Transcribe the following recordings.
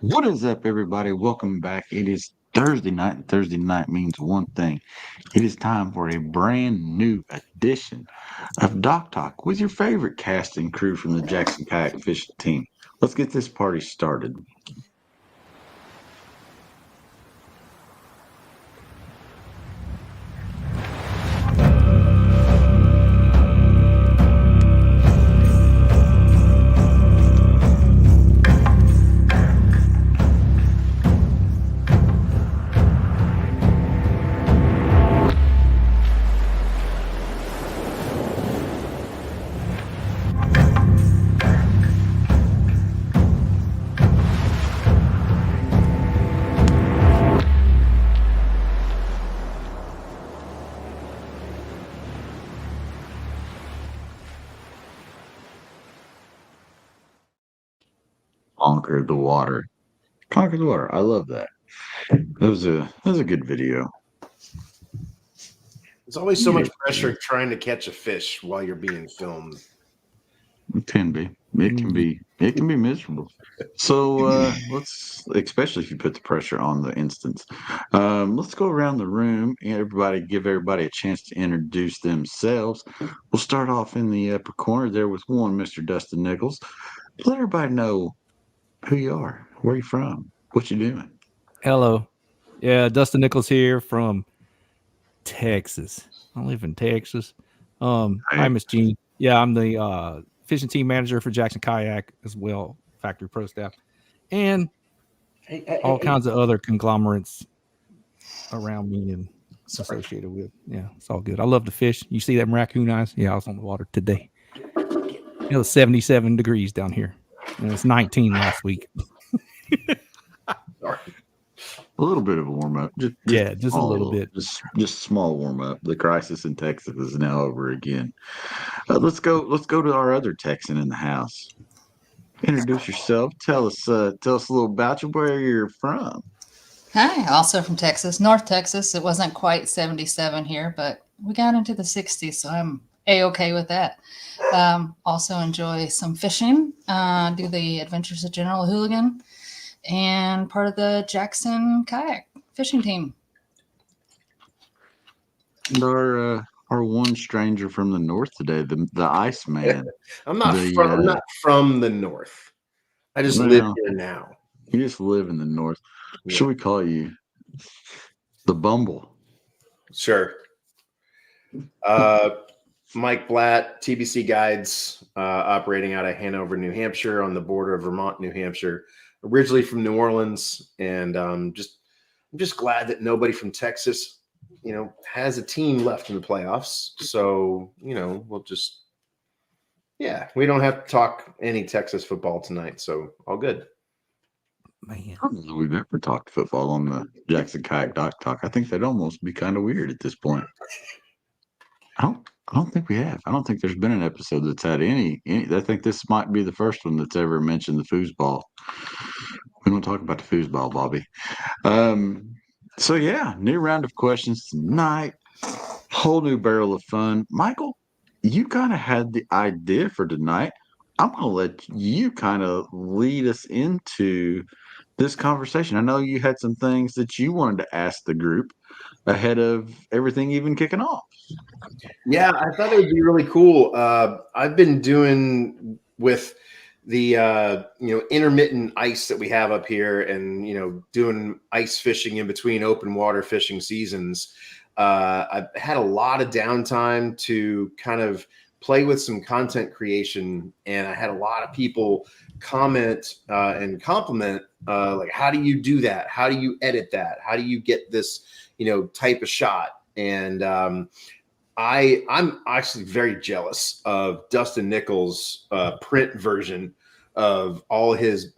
What is up, everybody? Welcome back. It is Thursday night, and Thursday night means one thing. It is time for a brand new edition of Doc Talk with your favorite cast and crew from the Jackson Kayak fishing team. Let's get this party started. Conquer the water. Conquer the water. I love that. That was a good video. There's always so much pressure trying to catch a fish while you're being filmed. It can be. It can be miserable. So let's, especially if you put the pressure on the instance. Let's go around the room and give everybody a chance to introduce themselves. We'll start off in the upper corner there with one Mr. Dustin Nichols. Let everybody know who you are, where you from, what you doing. Hello. Yeah, Dustin Nichols here from Texas. I live in Texas. Hi, Miss Jean. Yeah, I'm the fishing team manager for Jackson Kayak as well, factory pro staff, and all kinds of other conglomerates around me and associated with. Yeah, it's all good. I love to fish. You see that raccoon eyes? Yeah, I was on the water today. It was 77 degrees down here, and it's 19 last week. A little bit of a warm up, just a little bit. Just small warm up. The crisis in Texas is now over again. Let's go to our other Texan in the house. Introduce yourself. Tell us a little about you, where you're from. Hi, also from Texas, North Texas. It wasn't quite 77 here, but we got into the 60s, so I'm A-okay with that. Also enjoy some fishing, do the Adventures of General Hooligan, and part of the Jackson Kayak fishing team. And our one stranger from the north today, the Iceman. I'm not from the north. I just live here now. You just live in the north. Yeah. Should we call you the Bumble? Sure. Mike Blatt, TBC Guides, operating out of Hanover, New Hampshire, on the border of Vermont, New Hampshire. Originally from New Orleans, and I'm just glad that nobody from Texas, has a team left in the playoffs. So, we'll just, we don't have to talk any Texas football tonight. So all good. Man, I don't know that we've ever talked football on the Jackson Kayak Doc Talk. I think that'd almost be kind of weird at this point. I don't think we have. I don't think there's been an episode that's had any. I think this might be the first one that's ever mentioned the foosball. We don't talk about the foosball, Bobby. So yeah, new round of questions tonight. Whole new barrel of fun. Michael, you kind of had the idea for tonight. I'm going to let you kind of lead us into this conversation. I know you had some things that you wanted to ask the group ahead of everything even kicking off. Yeah, I thought it would be really cool. I've been doing with the intermittent ice that we have up here, and doing ice fishing in between open water fishing seasons. I've had a lot of downtime to kind of play with some content creation, and I had a lot of people comment and compliment, like, how do you do that? How do you edit that? How do you get this, type of shot? And I'm actually very jealous of Dustin Nichols' print version of all his,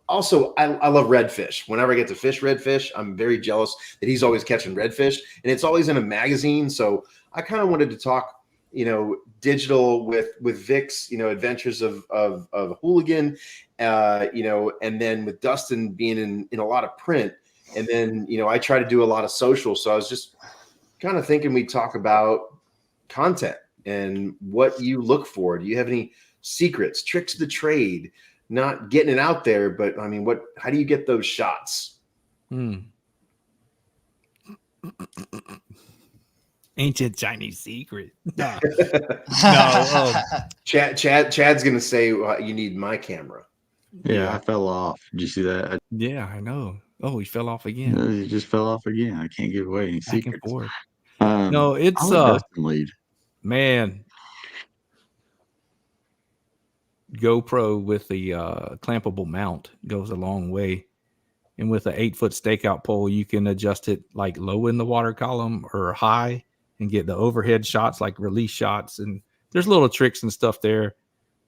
also I love redfish. Whenever I get to fish redfish, I'm very jealous that he's always catching redfish, and it's always in a magazine. So I kind of wanted to talk, digital with Vic's, Adventures of Hooligan, and then with Dustin being in a lot of print. And then, I try to do a lot of social. So I was just kind of thinking we'd talk about content and what you look for. Do you have any secrets, tricks of the trade, not getting it out there, but I mean, how do you get those shots? Ancient Chinese secret. No, Chad's gonna say, well, you need my camera. Yeah, I fell off. Did you see that? Yeah, I know. Oh, he fell off again. He just fell off again. I can't give away any Back and secrets. forth. No, it's I'll let Dustin lead. Man, GoPro with the clampable mount goes a long way. And with an 8-foot stakeout pole, you can adjust it like low in the water column or high and get the overhead shots, like release shots. And there's little tricks and stuff there.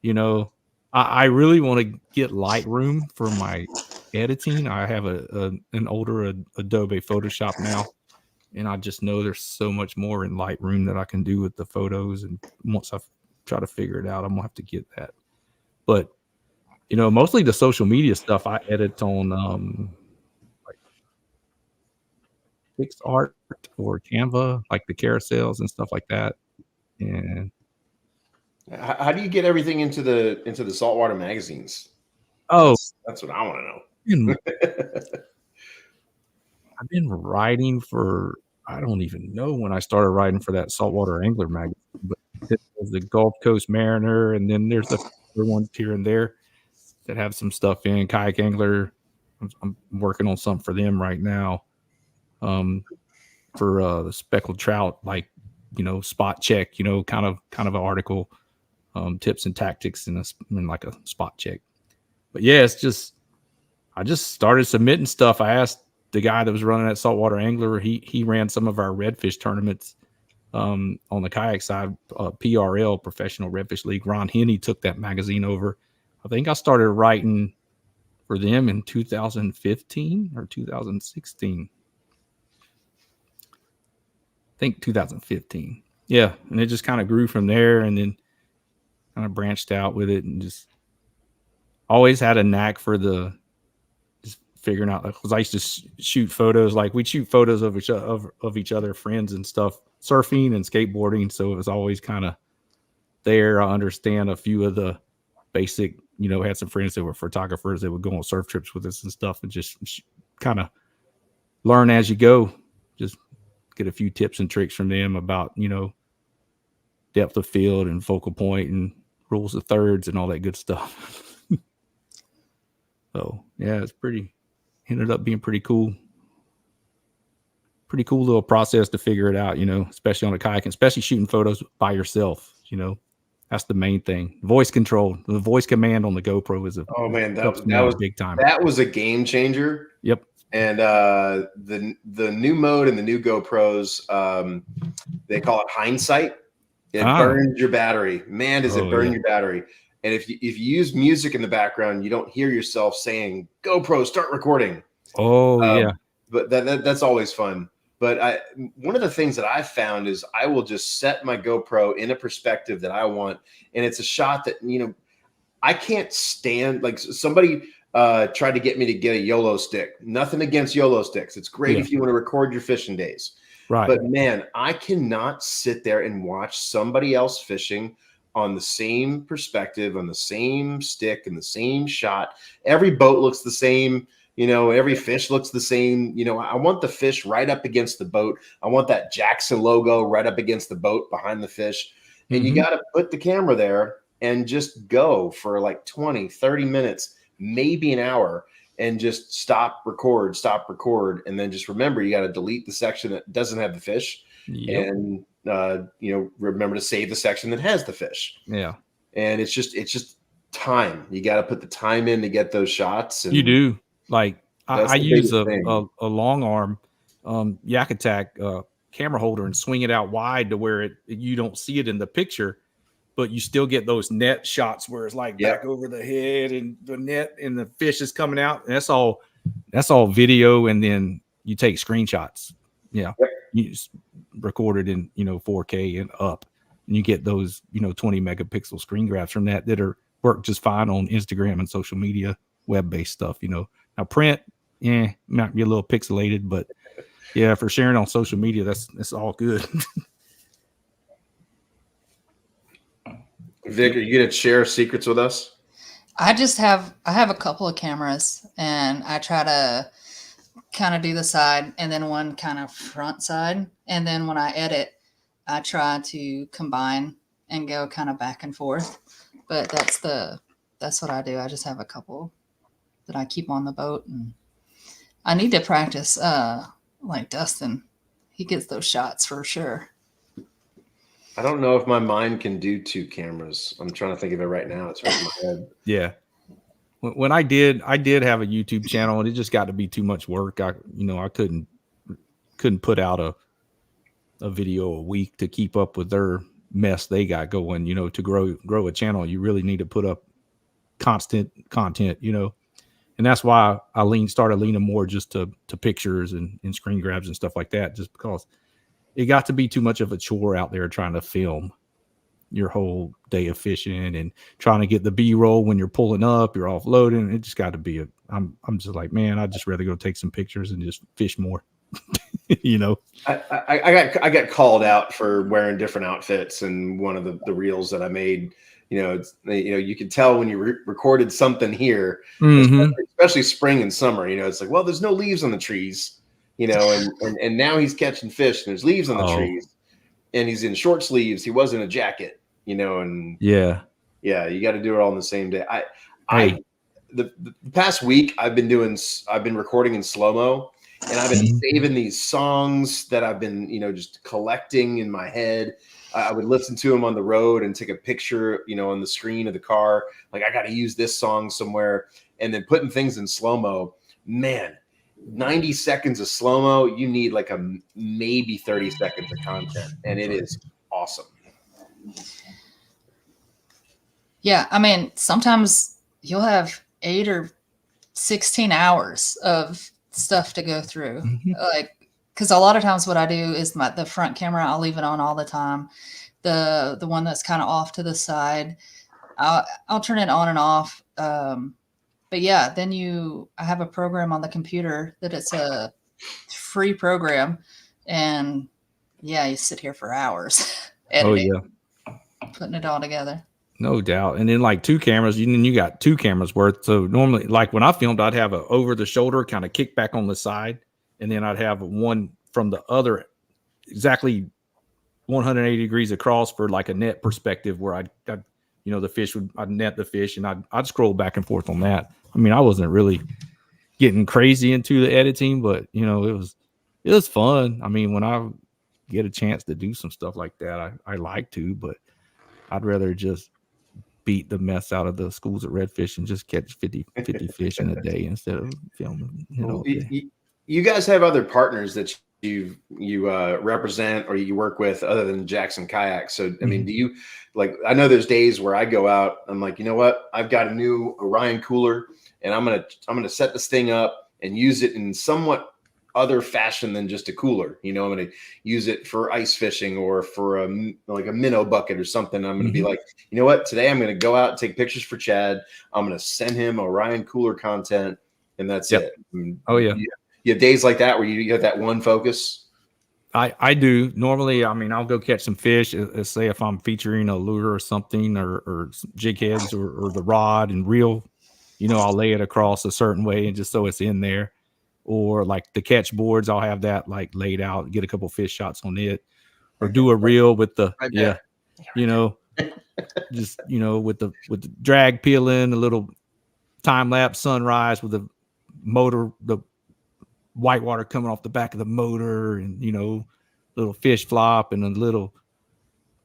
You know, I really want to get Lightroom for my editing. I have an older Adobe Photoshop now, and I just know there's so much more in Lightroom that I can do with the photos. And once I try to figure it out, I'm gonna have to get that. But you know, mostly the social media stuff I edit on like PixArt or Canva, like the carousels and stuff like that. And how do you get everything into the saltwater magazines? Oh, that's what I want to know. I've been writing for, I don't even know when I started writing for that Saltwater Angler magazine, but there's the Gulf Coast Mariner, and then there's the other ones here and there that have some stuff in Kayak Angler. I'm working on something for them right now. For the speckled trout, like, you know, spot check, you know, kind of an article, tips and tactics in like a spot check. But yeah, it's just, I just started submitting stuff. I asked the guy that was running that Saltwater Angler. He ran some of our redfish tournaments on the kayak side, PRL, Professional Redfish League. Ron Henney took that magazine over. I think I started writing for them in 2015 or 2016. I think 2015. Yeah, and it just kind of grew from there, and then kind of branched out with it, and just always had a knack for the just figuring out, because I used to shoot photos, like we'd shoot photos of each other, friends and stuff, surfing and skateboarding. So it was always kind of there. I understand a few of the basic, you know, had some friends that were photographers that would go on surf trips with us and stuff, and just kind of learn as you go. Just get a few tips and tricks from them about, you know, depth of field and focal point and rules of thirds and all that good stuff. So yeah, it's ended up being pretty cool little process to figure it out, you know, especially on a kayak, and especially shooting photos by yourself. You know, that's the main thing. Voice control, the voice command on the GoPro is that was big time. That was a game changer. Yep. And the new mode and the new GoPros, they call it hindsight. It burns your battery. Man, does it burn your battery. And if you use music in the background, you don't hear yourself saying, GoPro, start recording. Yeah. But that's always fun. But one of the things that I found is I will just set my GoPro in a perspective that I want. And it's a shot that, you know, I can't stand. Like, somebody tried to get me to get a YOLO stick. Nothing against YOLO sticks. It's great if you want to record your fishing days. Right. But man, I cannot sit there and watch somebody else fishing on the same perspective, on the same stick, and the same shot. Every boat looks the same. You know, every fish looks the same. You know, I want the fish right up against the boat. I want that Jackson logo right up against the boat behind the fish. And you got to put the camera there and just go for like 20, 30 minutes, maybe an hour, and just stop, record. And then just remember, you got to delete the section that doesn't have the fish. Yep. And, you know, remember to save the section that has the fish. Yeah. And it's just time. You got to put the time in to get those shots. And you do. Like, I use a long arm Yak Attack camera holder and swing it out wide to where you don't see it in the picture, but you still get those net shots where it's like back over the head and the net and the fish is coming out. And that's all video. And then you take screenshots. Yeah. Yep. You just record it in, you know, 4K and up, and you get those, you know, 20 megapixel screen grabs from that work just fine on Instagram and social media, web-based stuff, you know. Now print, might be a little pixelated, but yeah, for sharing on social media, that's all good. Vic, are you gonna share secrets with us? I have a couple of cameras, and I try to kind of do the side and then one kind of front side. And then when I edit, I try to combine and go kind of back and forth. But that's what I do. I just have a couple that I keep on the boat, and I need to practice like Dustin. He gets those shots for sure. I don't know if my mind can do 2 cameras. I'm trying to think of it right now. It's hurting my head. Yeah. When I did have a YouTube channel, and it just got to be too much work. I couldn't put out a video a week to keep up with their mess they got going. To grow a channel, you really need to put up constant content. And that's why I started leaning more just to pictures and screen grabs and stuff like that, just because it got to be too much of a chore out there trying to film your whole day of fishing and trying to get the B-roll when you're pulling up, you're offloading. It just got to be I'm just like, man, I'd just rather go take some pictures and just fish more. I got called out for wearing different outfits, and one of the reels that I made, you can tell when you recorded something here, especially spring and summer. It's like, well, there's no leaves on the trees, and now he's catching fish and there's leaves on the trees, and he's in short sleeves. He was in a jacket, and yeah, you got to do it all in the same day. The past week I've been recording in slow-mo, and I've been saving these songs that I've been, just collecting in my head. I would listen to them on the road and take a picture, on the screen of the car. Like, I got to use this song somewhere, and then putting things in slow-mo, man, 90 seconds of slow-mo, you need like maybe 30 seconds of content, and it is awesome. Yeah. I mean, sometimes you'll have 8 or 16 hours of stuff to go through. Like, because a lot of times what I do is the front camera, I'll leave it on all the time. The one that's kind of off to the side, I'll turn it on and off. But yeah, then I have a program on the computer that it's a free program, and yeah, you sit here for hours editing, putting it all together. No doubt. And then like 2 cameras, you got 2 cameras worth. So normally, like when I filmed, I'd have a over the shoulder kind of kick back on the side, and then I'd have one from the other exactly 180 degrees across for like a net perspective, where I'd I'd net the fish, and I'd scroll back and forth on that. I mean, I wasn't really getting crazy into the editing, but it was fun. I mean, when I get a chance to do some stuff like that, I like to, but I'd rather just beat the mess out of the schools at redfish and just catch 50 fish in a day instead of filming. You guys have other partners that you represent or you work with other than Jackson Kayak. So, I mean, do you I know there's days where I go out, I'm like, you know what? I've got a new Orion cooler, and I'm going to set this thing up and use it in somewhat other fashion than just a cooler. I'm going to use it for ice fishing or for a minnow bucket or something. I'm going to be like, you know what? Today I'm going to go out and take pictures for Chad. I'm going to send him Orion cooler content, and that's it. Oh yeah. You have days like that where you have that one focus? I do. Normally, I mean, I'll go catch some fish. Say if I'm featuring a lure or something, or jig heads or the rod and reel, I'll lay it across a certain way and just so it's in there. Or like the catch boards, I'll have that like laid out, get a couple fish shots on it, or do a reel with the just with the drag peeling, a little time lapse sunrise with the motor, the whitewater coming off the back of the motor, and little fish flop and a little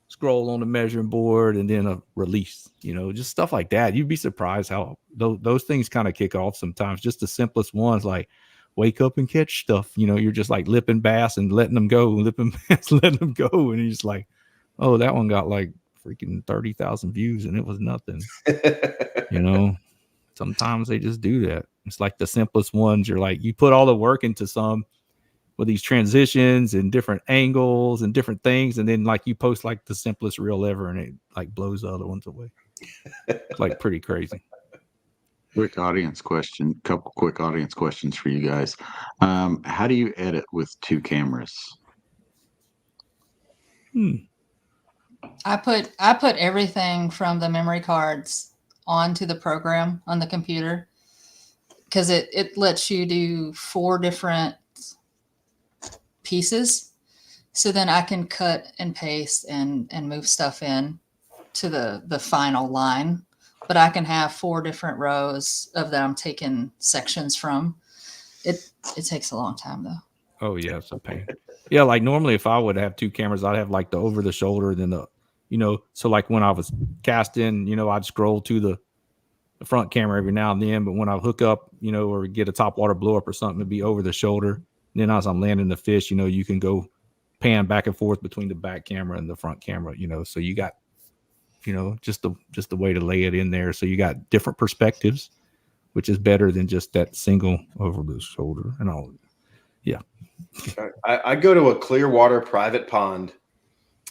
scroll on the measuring board, and then a release, just stuff like that. You'd be surprised how those things kind of kick off sometimes. Just the simplest ones, like wake up and catch stuff. You're just like lipping bass and letting them go, lipping bass, letting them go, and you're just like, oh, that one got like freaking 30,000 views and it was nothing. Sometimes they just do that. It's like the simplest ones. You're like, you put all the work into some with these transitions and different angles and different things, and then like you post like the simplest reel ever, and it like blows the other ones away. It's like pretty crazy. Couple quick audience questions for you guys. How do you edit with 2 cameras? I put everything from the memory cards onto the program on the computer because it lets you do 4 different pieces. So then I can cut and paste and move stuff in to the final line. But I can have 4 different rows of that I'm taking sections from. It takes a long time though. Oh yeah, it's a pain. Yeah, like normally if I would have 2 cameras, I'd have like the over the shoulder, then the, so like when I was casting, I'd scroll to the front camera every now and then. But when I hook up, or get a top water blow up or something, it'd be over the shoulder. And then as I'm landing the fish, you can go pan back and forth between the back camera and the front camera, so you got, just the way to lay it in there. So you got different perspectives, which is better than just that single over the shoulder and all. Yeah. I go to a clear water private pond.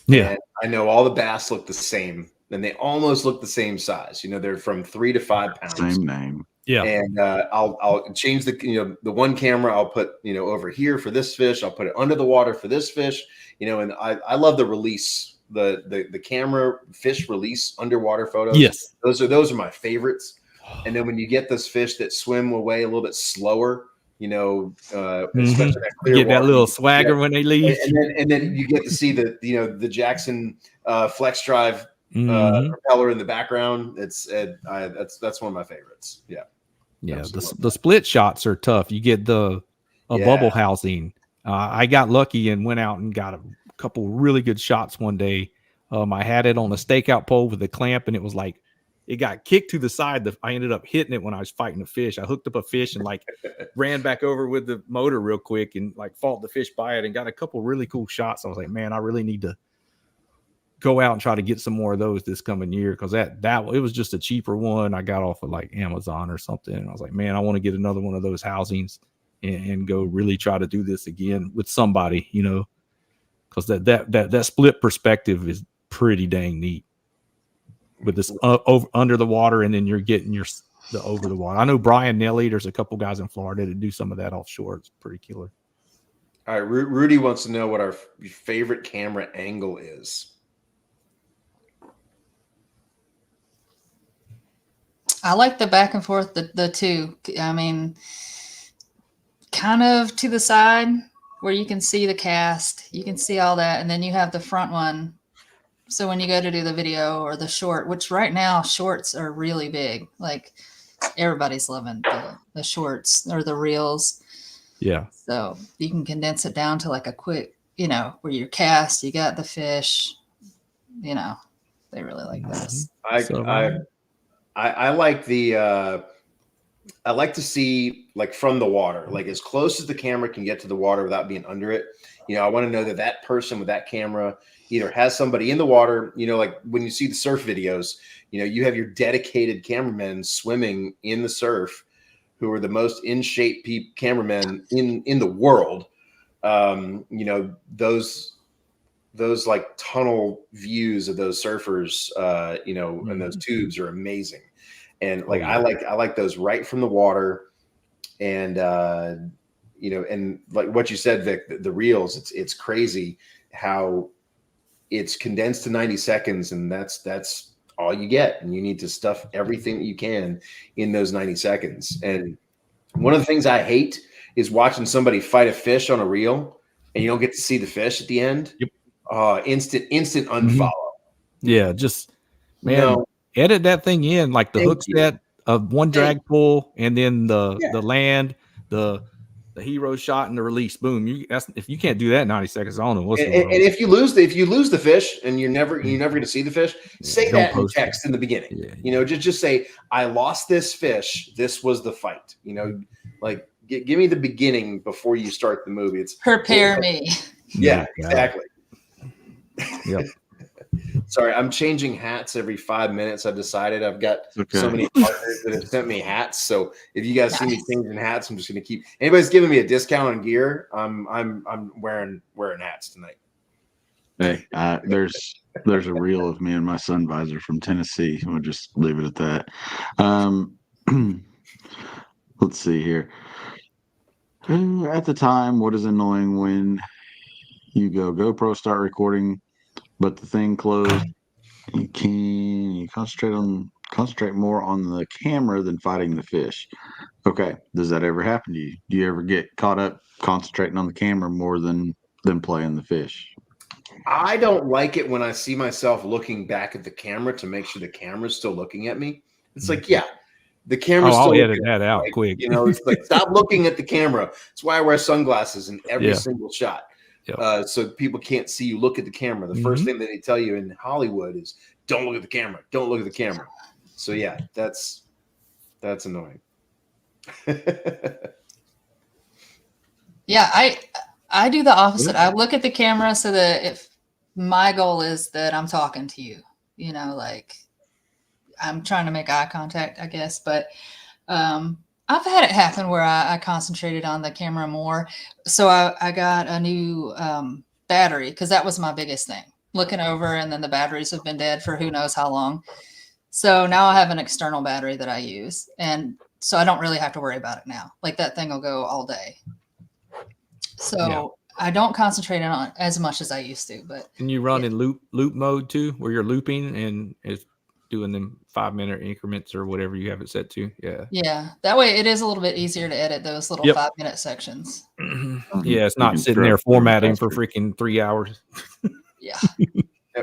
Yeah. And I know all the bass look the same, and they almost look the same size. They're from 3 to 5 pounds. Same name. Yeah. And I'll change the the one camera I'll put over here for this fish. I'll put it under the water for this fish. And I love the release, the camera fish release underwater photos. Yes. Those are my favorites. And then when you get those fish that swim away a little bit slower, especially that clear get that water, little swagger when they leave, and then you get to see the Jackson Flex Drive propeller in the background. That's one of my favorites. Yeah. The split shots are tough. You get a bubble housing. I got lucky and went out and got a couple really good shots one day. I had it on a stakeout pole with a clamp, and it was like it got kicked to the side. I ended up hitting it when I was fighting a fish. I hooked up a fish and like ran back over with the motor real quick and like fought the fish by it and got a couple really cool shots. I was like, man, I really need to go out and try to get some more of those this coming year, because that it was just a cheaper one I got off of like Amazon or something. And I was like, man, I want to get another one of those housings and go really try to do this again with somebody, because that split perspective is pretty dang neat. With this under the water, and then you're getting the over the water. I know Brian Nelly, there's a couple guys in Florida that do some of that offshore. It's pretty killer. All right, Rudy wants to know what our favorite camera angle is. I like the back and forth, the 2. I mean, kind of to the side where you can see the cast, you can see all that, and then you have the front one. So when you go to do the video or the short, which right now shorts are really big, like everybody's loving the shorts or the reels. Yeah. So you can condense it down to like a quick, where you cast, you got the fish, they really like this. I like I like to see like from the water, like as close as the camera can get to the water without being under it. I want to know that person with that camera either has somebody in the water, like when you see the surf videos, you have your dedicated cameramen swimming in the surf who are the most in shape cameramen in the world. Those like tunnel views of those surfers, and those tubes are amazing. And like, I like those right from the water. And, and like what you said, Vic, the reels, it's crazy how it's condensed to 90 seconds, and that's all you get. And you need to stuff everything that you can in those 90 seconds. And one of the things I hate is watching somebody fight a fish on a reel and you don't get to see the fish at the end. Yep. Instant unfollow. Yeah. Just, man, edit that thing in, like the hook set of one drag pull, and then the land, the hero shot and the release. Boom. If you can't do that in 90 seconds, I don't know what's going on. And if you lose the fish and you're never going to see the fish, say that in text in the beginning. Yeah. Just say, I lost this fish. This was the fight. Like give me the beginning before you start the movie. It's prepare me. Yeah, exactly. Yep. Sorry, I'm changing hats every 5 minutes. I've decided I've got so many partners that have sent me hats. So if you guys see me changing hats, I'm just going to keep. Anybody's giving me a discount on gear, I'm wearing hats tonight. Hey, there's a reel of me and my sun visor from Tennessee. We'll just leave it at that. Let's see here. At the time, what is annoying when you go GoPro start recording, but the thing closed? You concentrate on concentrate more on the camera than fighting the fish. Okay, does that ever happen to you? Do you ever get caught up concentrating on the camera more than playing the fish? I don't like it when I see myself looking back at the camera to make sure the camera's still looking at me. It's like, yeah, the camera's I'll still edit looking that out like, quick. It's like, stop looking at the camera. That's why I wear sunglasses in every Yeah. single shot. Yep. So people can't see you look at the camera. The first thing that they tell you in Hollywood is don't look at the camera. Don't look at the camera. So yeah, that's annoying. Yeah, I do the opposite. I look at the camera so that if my goal is that I'm talking to you, like I'm trying to make eye contact, I guess. But I've had it happen where I concentrated on the camera more. So I got a new battery because that was my biggest thing. Looking over, and then the batteries have been dead for who knows how long. So now I have an external battery that I use. And so I don't really have to worry about it now. Like that thing will go all day. So I don't concentrate on it as much as I used to. But and you run in loop mode too, where you're looping and it's doing them 5-minute increments or whatever you have it set to. Yeah, that way it is a little bit easier to edit those little 5-minute sections. Yeah, it's not sitting there formatting for freaking 3 hours. Yeah.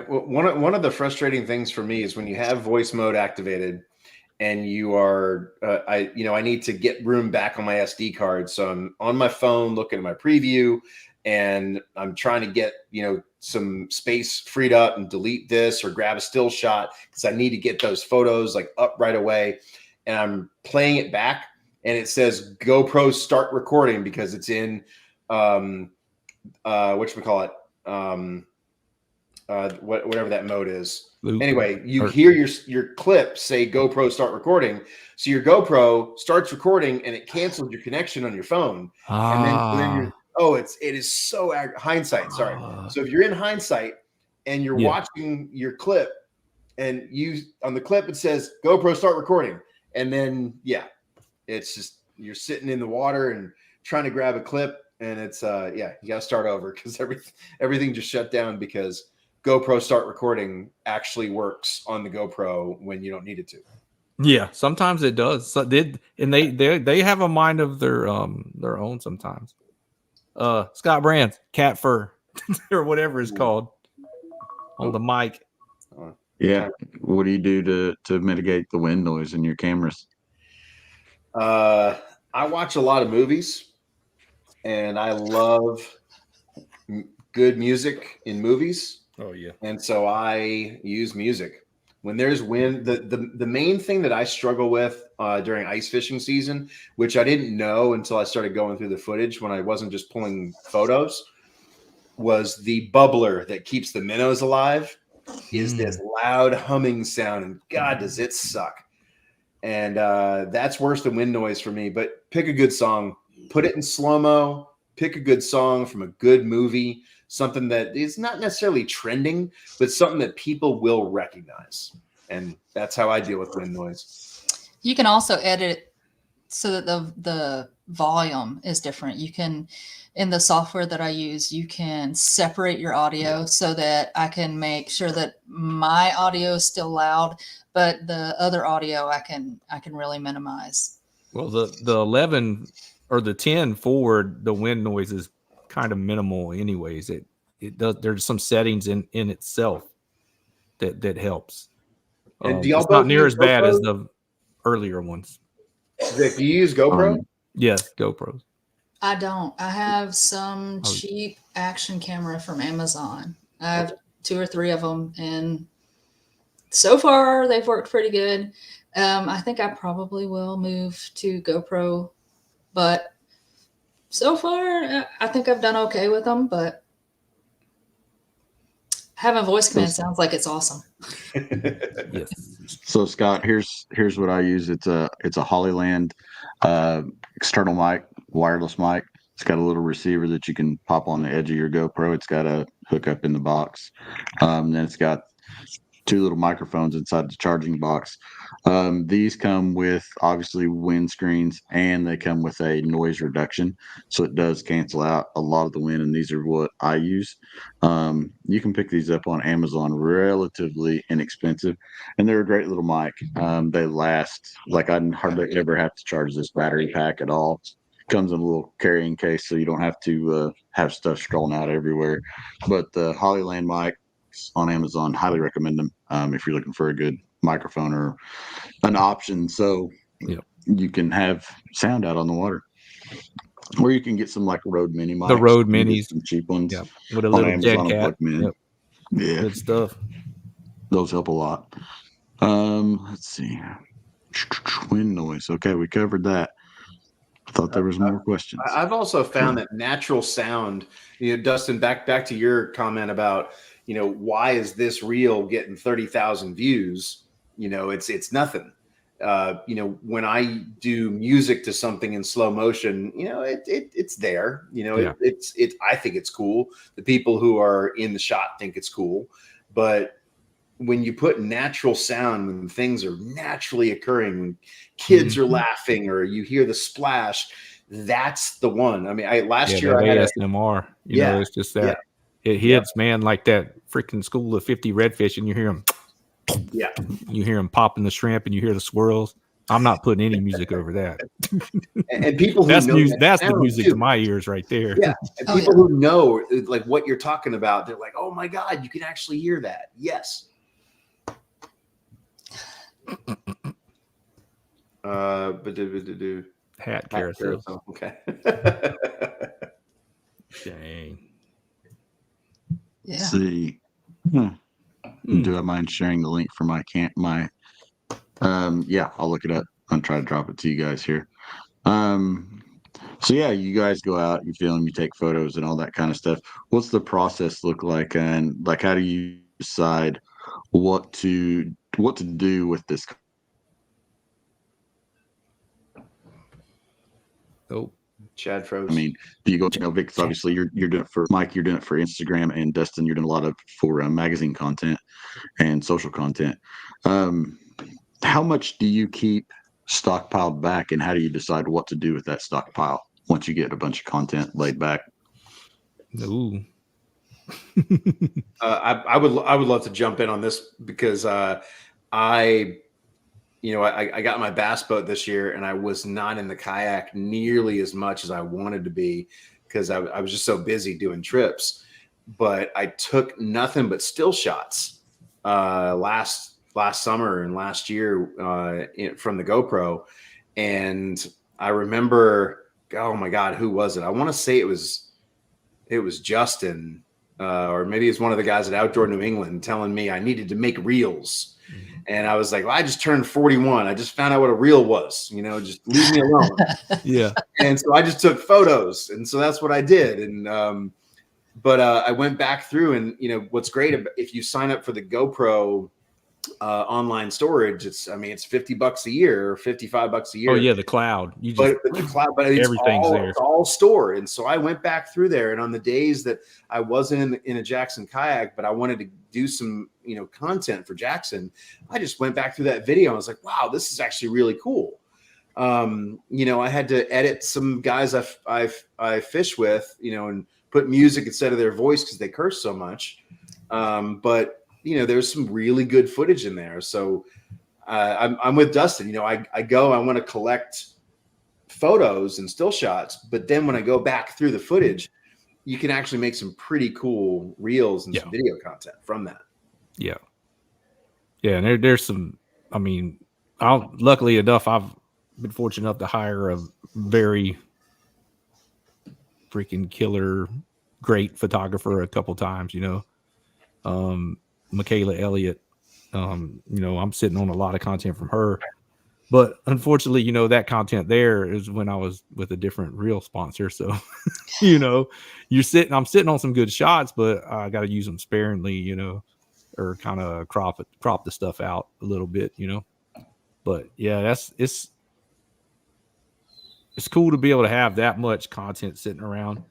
One of the frustrating things for me is when you have voice mode activated and you are I need to get room back on my SD card, so I'm on my phone looking at my preview and I'm trying to get some space freed up and delete this or grab a still shot because I need to get those photos like up right away, and I'm playing it back and it says GoPro start recording because it's in whatchamacallit, whatever that mode is. Anyway, you hear your clip say GoPro start recording. So your GoPro starts recording and it canceled your connection on your phone. And then it is so hindsight. Sorry. So if you're in hindsight and you're watching your clip and on the clip, it says GoPro start recording. And then, it's just, you're sitting in the water and trying to grab a clip and it's, you got to start over because everything just shut down because GoPro start recording actually works on the GoPro when you don't need it to. Yeah, sometimes it does. So they have a mind of their own sometimes. Scott Brands, cat fur or whatever it's called on the mic. Yeah. What do you do to mitigate the wind noise in your cameras? I watch a lot of movies and I love good music in movies. Oh yeah. And so I use music when there's wind. The main thing that I struggle with during ice fishing season, which I didn't know until I started going through the footage when I wasn't just pulling photos, was the bubbler that keeps the minnows alive is this loud humming sound. And God, does it suck. And that's worse than wind noise for me. But pick a good song, put it in slow-mo, pick a good song from a good movie, something that is not necessarily trending, but something that people will recognize. And that's how I deal with wind noise. You can also edit it so that the volume is different. You can, in the software that I use, you can separate your audio so that I can make sure that my audio is still loud, but the other audio I can really minimize. Well, the 11 or the 10 forward, the wind noise is kind of minimal anyways. It does, there's some settings in itself that helps. And do y'all it's not near use as bad as GoPro? the earlier ones. Vic, do you use GoPro? Yes, GoPros. I don't. I have some cheap action camera from Amazon. I have 2 or 3 of them, and so far they've worked pretty good. I think I probably will move to GoPro, but so far I think I've done okay with them. But having voice command sounds like it's awesome. Yes. So Scott, here's what I use. It's a Hollyland external mic, wireless mic. It's got a little receiver that you can pop on the edge of your GoPro. It's got a hookup in the box. Then it's got two little microphones inside the charging box. These come with obviously windscreens, and they come with a noise reduction, so it does cancel out a lot of the wind. And these are what I use. You can pick these up on Amazon, relatively inexpensive, and they're a great little mic. They last, like, I hardly ever have to charge this battery pack at all. Comes in a little carrying case, so you don't have to have stuff strolling out everywhere. But the Hollyland mic on Amazon, highly recommend them if you're looking for a good microphone or an option, so you can have sound out on the water. Or you can get some like Rode Mini mics. The Rode Minis, some cheap ones. Yeah, with a on little Amazon dead cat. and plug them in. Yep. Yeah, Good stuff. those help a lot. Let's see. Wind noise. Okay, we covered that. I thought there was more questions. I've also found that natural sound, Dustin, back to your comment about, why is this reel getting 30,000 views? It's nothing. When I do music to something in slow motion, it's there. I think it's cool. The people who are in the shot think it's cool, but when you put natural sound, when things are naturally occurring, when kids are laughing or you hear the splash, that's the one. I mean, last year I had ASMR. It's just that it hits, man, like that freaking school of 50 redfish, and you hear them. Yeah, you hear them popping the shrimp, and you hear the swirls. I'm not putting any music over that. And people who that's know that's the music to my ears right there. Yeah, and people who know like what you're talking about, they're like, "Oh my God, you can actually hear that." Yes. Hat carousel. Okay. Dang. Yeah. Let's see. Do I mind sharing the link for my yeah, I'll look it up and try to drop it to you guys here. So yeah, you guys go out, you film, you take photos and all that kind of stuff. What's the process look like, and like how do you decide what to do with this? Oh, Chad froze. I mean, do you go, Vic, obviously you're doing it for Mike, you're doing it for Instagram, and Dustin, you're doing a lot of for magazine content and social content. How much do you keep stockpiled back, and how do you decide what to do with that stockpile once you get a bunch of content laid back? Ooh. I would love to jump in on this because I got my bass boat this year, and I was not in the kayak nearly as much as I wanted to be because I was just so busy doing trips. But I took nothing but still shots last summer and last year from the GoPro, and I remember, oh my God, who was it? I want to say it was Justin, or maybe it's one of the guys at Outdoor New England telling me I needed to make reels. And I was like, well, I just turned 41. I just found out what a reel was, just leave me alone. Yeah. And so I just took photos. And so that's what I did. And, but I went back through, and, what's great if you sign up for the GoPro online storage, it's $50 a year or $55 a year. Oh yeah, the cloud. But the cloud, but everything's there. It's all stored. And so I went back through there, and on the days that I wasn't in a Jackson Kayak, but I wanted to do some content for Jackson, I just went back through that video. And I was like, wow, this is actually really cool. I had to edit some guys I fish with, and put music instead of their voice because they curse so much. But there's some really good footage in there. So I'm with Dustin. I want to collect photos and still shots, but then when I go back through the footage, you can actually make some pretty cool reels and some video content from that. Yeah. Yeah. And there's some, luckily enough, I've been fortunate enough to hire a very freaking killer, great photographer a couple times, Michaela Elliott. I'm sitting on a lot of content from her, but unfortunately, that content there is when I was with a different reel sponsor. So, I'm sitting on some good shots, but I got to use them sparingly, or kind of crop the stuff out a little bit, but yeah, it's cool to be able to have that much content sitting around.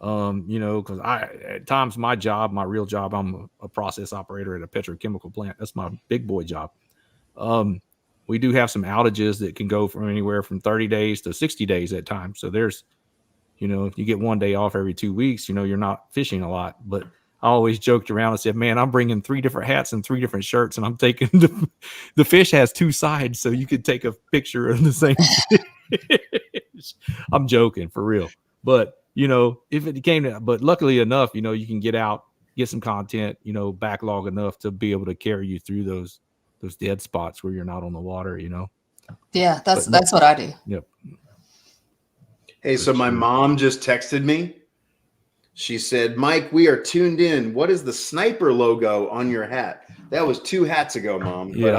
Because at times my job, my real job, I'm a process operator at a petrochemical plant. That's my big boy job. We do have some outages that can go from anywhere from 30 days to 60 days at times. So there's, if you get 1 day off every 2 weeks, you're not fishing a lot. But I always joked around and said, man, I'm bringing 3 different hats and 3 different shirts, and I'm taking the fish has 2 sides, so you could take a picture of the same fish. I'm joking, for real. But, if it came to, but luckily enough, you can get out, get some content, backlog enough to be able to carry you through those dead spots where you're not on the water, Yeah, that's what I do. Yep. Hey, so my mom just texted me. She said, Mike, we are tuned in. What is the sniper logo on your hat? That was 2 hats ago, Mom. Yeah. But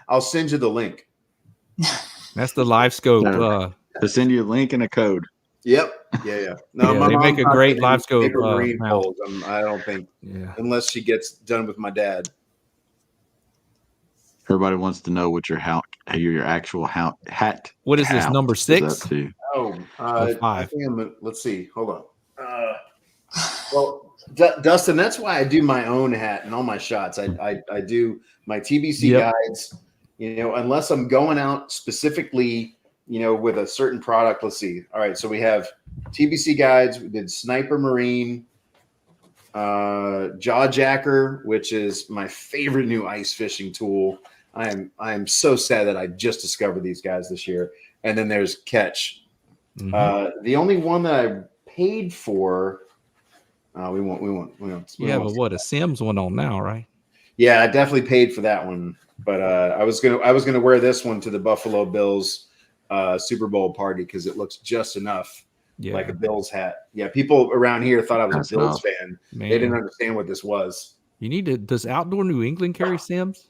I'll send you the link. That's the live scope. To send you a link and a code. Yep. Yeah. No, yeah, they make a great live scope. I don't think, unless she gets done with my dad. Everybody wants to know what your actual hat. What is this, number 6? Oh, 5. I think let's see. Hold on. Well, Dustin, that's why I do my own hat and all my shots. I do my TBC guides. Unless I'm going out specifically, with a certain product. Let's see. All right, so we have TBC guides. We did Sniper Marine, Jaw Jacker, which is my favorite new ice fishing tool. I am so sad that I just discovered these guys this year. And then there's Catch. Mm-hmm. The only one that I paid for, we won't. Yeah, but what, a Sims one on now, right? Yeah, I definitely paid for that one. But I was gonna wear this one to the Buffalo Bills Super Bowl party because it looks just enough like a Bills hat. Yeah, people around here thought I was a Bills fan. Man. They didn't understand what this was. You need to. Does Outdoor New England carry Sims?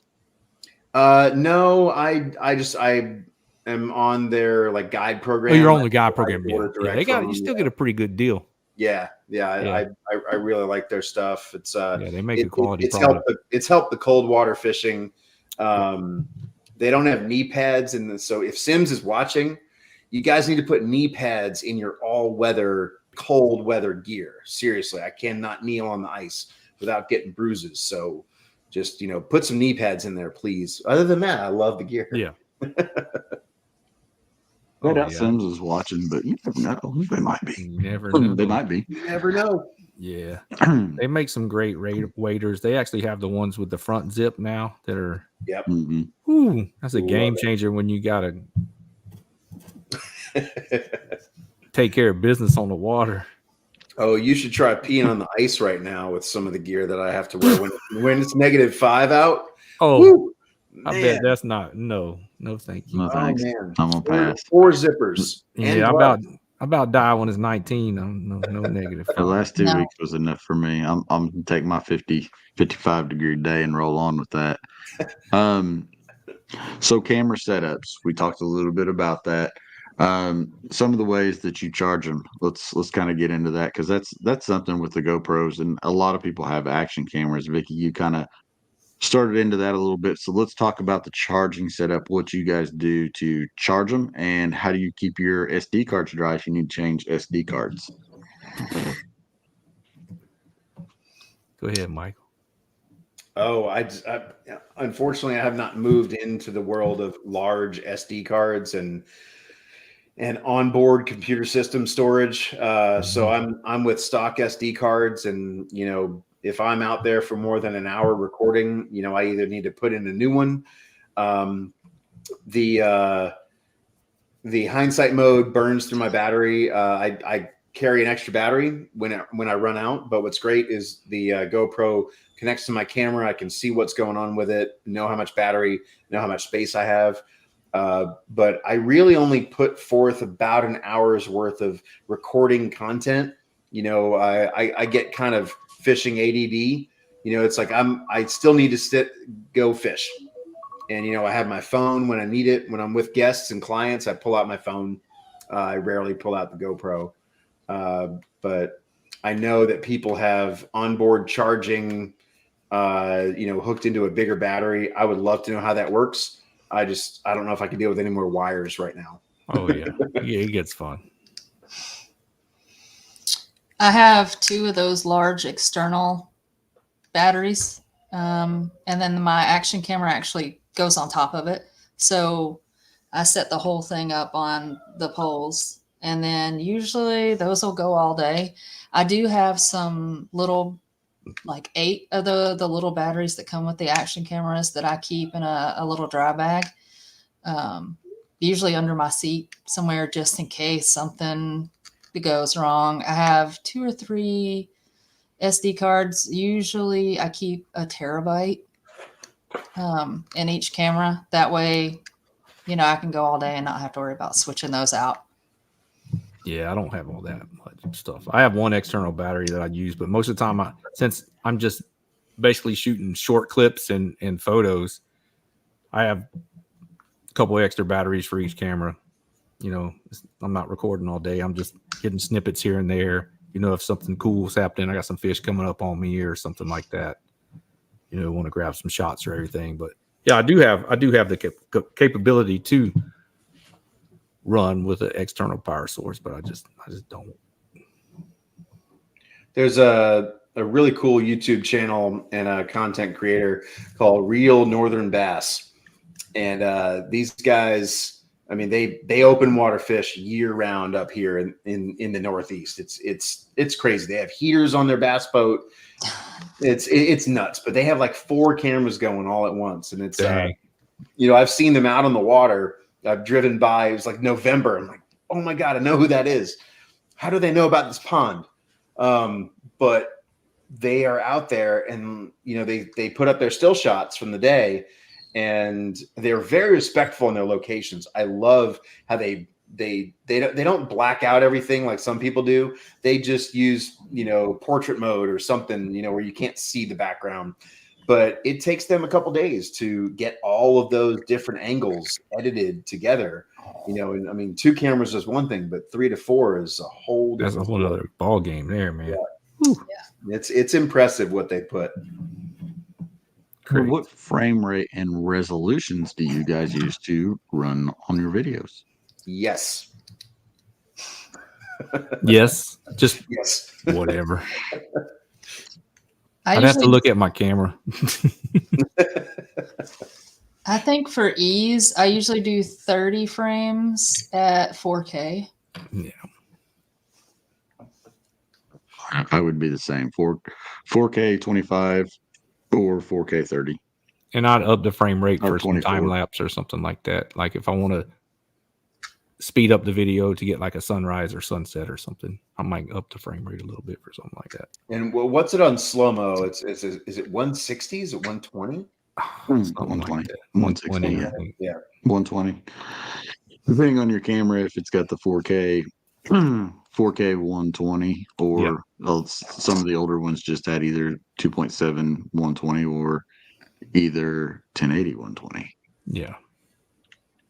No, I am on their guide program. Oh, you're on the guide program. Yeah, you still get a pretty good deal. Yeah. I really like their stuff. It's they make a quality product. It's helped the cold water fishing. They don't have knee pads, so if Sims is watching, you guys need to put knee pads in your all-weather, cold weather gear. Seriously, I cannot kneel on the ice without getting bruises. So just put some knee pads in there, please. Other than that, I love the gear. Yeah. Sims is watching, but you never know. They might be. You never know. They might be. You never know. Yeah. They make some great waders. They actually have the ones with the front zip now that are. Yep. Mm-hmm. Ooh, that's a game changer when you got to take care of business on the water. Oh, you should try peeing on the ice right now with some of the gear that I have to wear when it's -5 out. Oh, woo, I bet that's not. No, thank you. No thanks. Man. I'm gonna pass. 4 zippers. Yeah, about die when it's 19. No negative. The last 2 weeks was enough for me. I'm gonna take my 55 degree day and roll on with that. So camera setups, we talked a little bit about that. Some of the ways that you charge them, let's kind of get into that, because that's something with the GoPros, and a lot of people have action cameras. Vicki, you kind of started into that a little bit, so let's talk about the charging setup, what you guys do to charge them, and how do you keep your SD cards dry if you need to change SD cards. Go ahead, Michael. Oh, I unfortunately I have not moved into the world of large SD cards and onboard computer system storage. So I'm with stock SD cards, and if I'm out there for more than an hour recording, I either need to put in a new one. The hindsight mode burns through my battery. I carry an extra battery when I run out. But what's great is the GoPro connects to my camera. I can see what's going on with it, know how much battery, know how much space I have. But I really only put forth about an hour's worth of recording content. I get kind of fishing ADD. It's like I still need to go fish. And, I have my phone when I need it. When I'm with guests and clients, I pull out my phone. I rarely pull out the GoPro. But I know that people have onboard charging, hooked into a bigger battery. I would love to know how that works. I don't know if I can deal with any more wires right now. Oh, yeah. Yeah, it gets fun. I have 2 of those large external batteries. And then my action camera actually goes on top of it. So I set the whole thing up on the poles, and then usually those will go all day. I do have some little, like 8 of the little batteries that come with the action cameras that I keep in a little dry bag, usually under my seat somewhere, just in case something goes wrong. I have 2 or 3 SD cards. Usually I keep a terabyte in each camera. That way, I can go all day and not have to worry about switching those out. Yeah, I don't have all that much stuff. I have one external battery that I use, but most of the time, since I'm just basically shooting short clips and photos, I have a couple of extra batteries for each camera. I'm not recording all day. I'm just getting snippets here and there. If something cool's happening, I got some fish coming up on me or something like that. Want to grab some shots or everything. But yeah, I do have the capability to run with an external power source, but I just don't. There's a really cool YouTube channel and a content creator called Real Northern Bass, and these guys, I mean, they open water fish year round up here in the Northeast. It's crazy. They have heaters on their bass boat. It's nuts, but they have like 4 cameras going all at once, and it's I've seen them out on the water. I've driven by. It was like November. I'm like, oh my God, I know who that is. How do they know about this pond? But they are out there, and they put up their still shots from the day, and they're very respectful in their locations. I love how they don't black out everything like some people do. They just use portrait mode or something where you can't see the background. But it takes them a couple days to get all of those different angles edited together. And I mean, 2 cameras is one thing, but 3 to 4 is a whole. That's a whole other ball game there, man. Yeah. It's impressive what they put. Great. What frame rate and resolutions do you guys use to run on your videos? Yes. Yes. Just yes. Whatever. I'd have to look at my camera. I think for ease, I usually do 30 frames at 4K. Yeah. I would be the same. 4K 25 or 4K 30. And I'd up the frame rate for some 24. time lapse or something like that. Like if I want to speed up the video to get like a sunrise or sunset or something, I might up the frame rate a little bit for something like that. And what's it on slow-mo? Is it 160? Is it 120? 120. Like 160, yeah. 120. Depending on your camera, if it's got the 4K 120, or some of the older ones just had either 2.7 120 or either 1080 120. Yeah.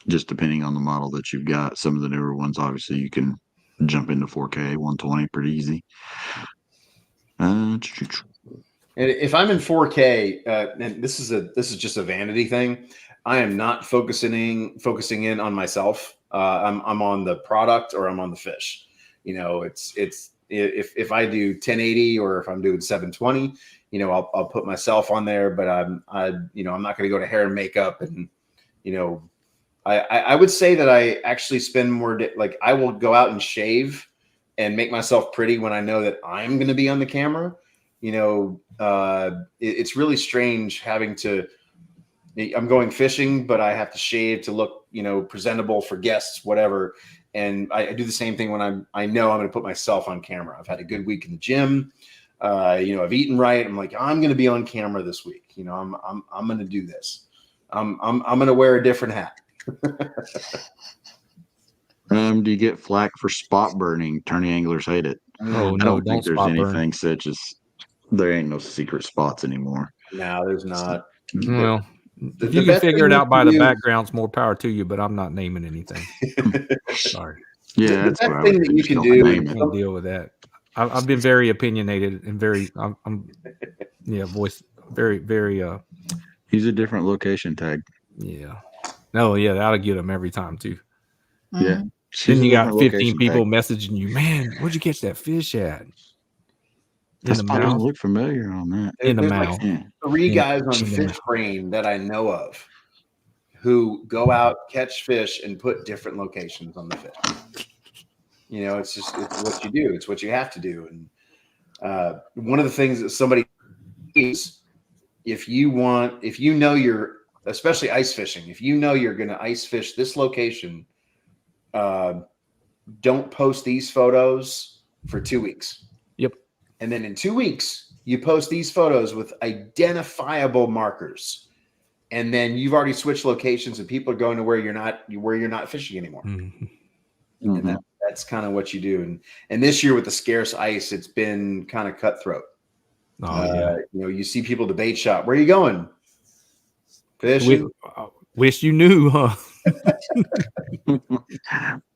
Just depending on the model that you've got. Some of the newer ones, obviously, you can jump into 4K 120 pretty easy. And if I'm in 4K, and this is just a vanity thing, I am not focusing in on myself. I'm on the product or I'm on the fish. It's if I do 1080 or if I'm doing 720, I'll put myself on there, but I'm not going to go to hair and makeup and I would say that I actually spend more like I will go out and shave and make myself pretty when I know that I'm going to be on the camera. It's really strange having to. I'm going fishing, but I have to shave to look, presentable for guests, whatever. And I do the same thing when I know I'm going to put myself on camera. I've had a good week in the gym. I've eaten right. I'm like, I'm going to be on camera this week. I'm going to do this. I'm going to wear a different hat. Do you get flack for spot burning? Tourney anglers hate it. Oh, I don't think there's spot anything burn. such as there ain't no secret spots anymore. No, there's not. Well, if you can figure it out by the backgrounds, more power to you, but I'm not naming anything. Sorry. Yeah, the best thing that you can do. I can't deal with that. I've been very opinionated and very, voice very, very. Use a different location tag. Yeah. No, yeah, that'll get them every time too. Yeah. Then you got 15 people messaging you, man, where'd you catch that fish at? In the spot doesn't mouth. look familiar on that. In the There's mouth. like 3 In- guys on in the Fish mouth. Brain that I know of who go out, catch fish, and put different locations on the fish. You know, it's what you do. It's what you have to do. And one of the things that somebody is, if you know you're, especially ice fishing, if you know you're going to ice fish this location, don't post these photos for 2 weeks. Yep. And then in 2 weeks, you post these photos with identifiable markers. And then you've already switched locations and people are going to where you're not fishing anymore. Mm-hmm. And that's kind of what you do. And this year with the scarce ice, it's been kind of cutthroat. Oh, You know, you see people at the bait shop. Where are you going? Fishing. Wish you knew, huh?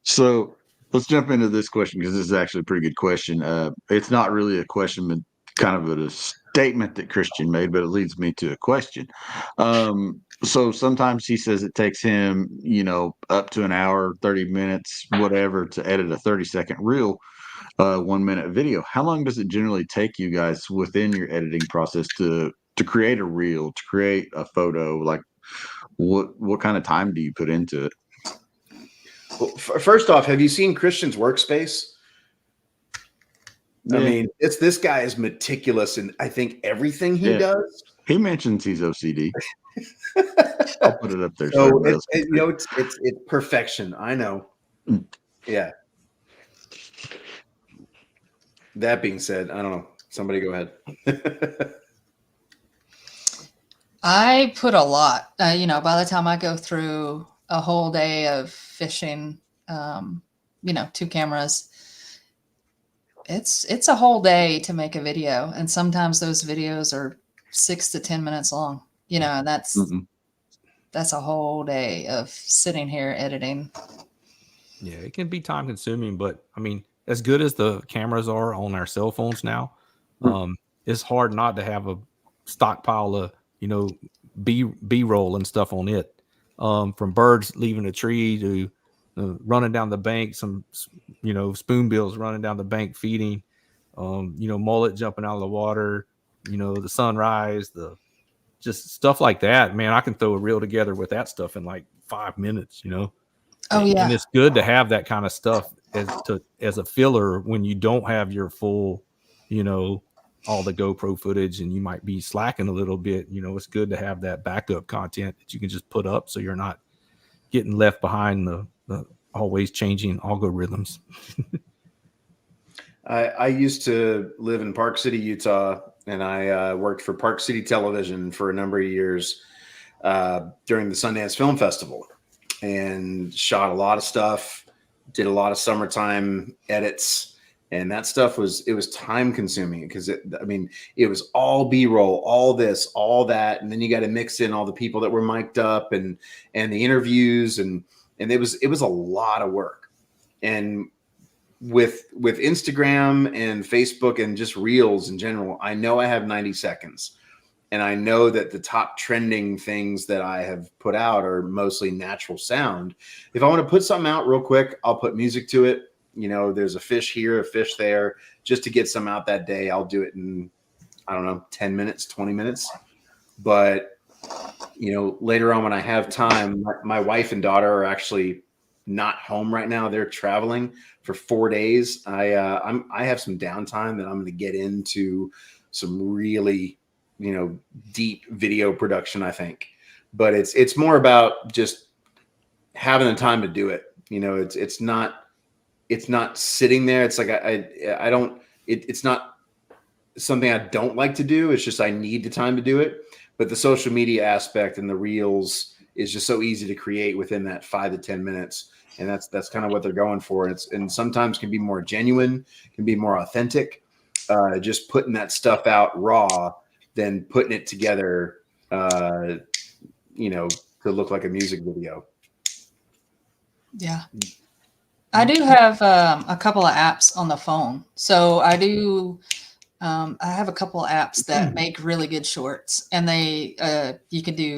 So let's jump into this question because this is actually a pretty good question. It's not really a question, but kind of a statement that Christian made, but it leads me to a question. So sometimes he says it takes him, up to an hour, 30 minutes, whatever, to edit a 30-second reel, 1 minute video. How long does it generally take you guys within your editing process to create a reel, to create a photo? Like what kind of time do you put into it? Well, first off, have you seen Christian's workspace? Yeah. I mean, this guy is meticulous in I think everything he does. He mentions he's OCD. I'll put it up there. So it's perfection. I know. Yeah. That being said, I don't know. Somebody go ahead. I put a lot. By the time I go through a whole day of fishing, 2 cameras, it's a whole day to make a video, and sometimes those videos are 6 to 10 minutes long. And that's a whole day of sitting here editing. Yeah, it can be time consuming, but I mean, as good as the cameras are on our cell phones now, it's hard not to have a stockpile of B-roll and stuff on it, from birds leaving a tree to running down the bank, some spoonbills running down the bank feeding, mullet jumping out of the water, the sunrise, just stuff like that. Man, I can throw a reel together with that stuff in like 5 minutes. Oh yeah, and it's good to have that kind of stuff as a filler when you don't have your full, all the GoPro footage and you might be slacking a little bit. It's good to have that backup content that you can just put up so you're not getting left behind the always changing algorithms. I used to live in Park City, Utah, and I worked for Park City Television for a number of years during the Sundance Film Festival, and shot a lot of stuff, did a lot of summertime edits, and that stuff was time consuming because it was all B-roll, all this, all that, and then you got to mix in all the people that were mic'd up and the interviews, and it was a lot of work. And with Instagram and Facebook and just reels in general, I know I have 90 seconds. And I know that the top trending things that I have put out are mostly natural sound. If I want to put something out real quick, I'll put music to it. There's a fish here, a fish there, just to get some out that day. I'll do it in, 10 minutes, 20 minutes. But, later on when I have time, my wife and daughter are actually not home right now. They're traveling for 4 days. I have some downtime that I'm going to get into some really, deep video production, I think. But it's more about just having the time to do it. It's not sitting there. It's like I don't. It's not something I don't like to do. It's just I need the time to do it. But the social media aspect and the reels is just so easy to create within that 5 to 10 minutes. And that's kind of what they're going for. And sometimes can be more genuine, can be more authentic. Just putting that stuff out raw, than putting it together, to look like a music video. Yeah. I do have a couple of apps on the phone. So I have a couple of apps that make really good shorts, and you can do